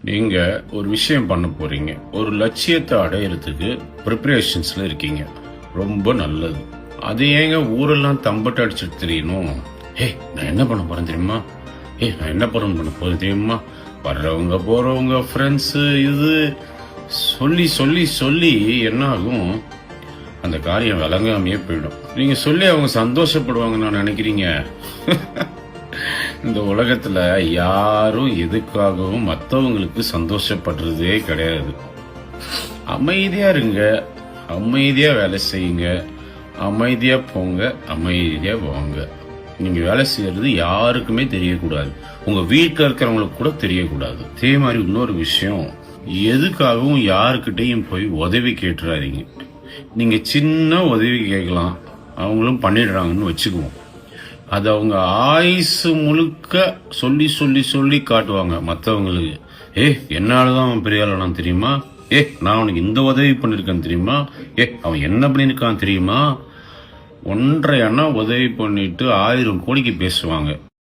நீங்க ஒரு விஷயம் பண்ண போறீங்க, ஒரு லட்சியத்தை அடையறதுக்கு ப்ரிப்பரேஷன்ஸ்ல இருக்கீங்க. ரொம்ப நல்லது. அது ஏங்க ஊரெல்லாம் தம்பட்ட அடிச்சுட்டு தெரியணும்? நான் என்ன பண்ண போறேன் தெரியுமா? நான் என்ன பண்ண போறேன் தெரியுமா? வர்றவங்க போறவங்க ஃப்ரெண்ட்ஸ் இது சொல்லி சொல்லி சொல்லி என்ன ஆகும், அந்த காரியம் விளங்காமையே போயிடும். நீங்க சொல்லி அவங்க சந்தோஷப்படுவாங்கன்னு நான் நினைக்கிறீங்க? இந்த உலகத்துல யாரும் எதுக்காகவும் மற்றவங்களுக்கு சந்தோஷப்படுறதே கிடையாது. அமைதியா இருங்க, அமைதியா வேலை செய்யுங்க, அமைதியா போங்க, அமைதியா வாங்க. நீங்க வேலை செய்யறது யாருக்குமே தெரியக்கூடாது, உங்க வீட்டில் இருக்கிறவங்களுக்கு கூட தெரியக்கூடாது. அதே மாதிரி இன்னொரு விஷயம், எதுக்காகவும் யாருக்கிட்டையும் போய் உதவி கேட்டுறாதீங்க. நீங்க சின்ன உதவி கேட்கலாம், அவங்களும் பண்ணிடுறாங்கன்னு வச்சுக்குவோம். அது அவங்க ஆயுசு முழுக்க சொல்லி சொல்லி சொல்லி காட்டுவாங்க மற்றவங்களுக்கு. என்னாலதான் அவன் பெரிய ஆளானான் தெரியுமா? நான் அவனுக்கு இந்த உதவி பண்ணிருக்கேன் தெரியுமா? அவன் என்ன பண்ணிருக்கான் தெரியுமா? 1.5 அண்ணா உதவி பண்ணிட்டு 1000 கோடிக்கு பேசுவாங்க.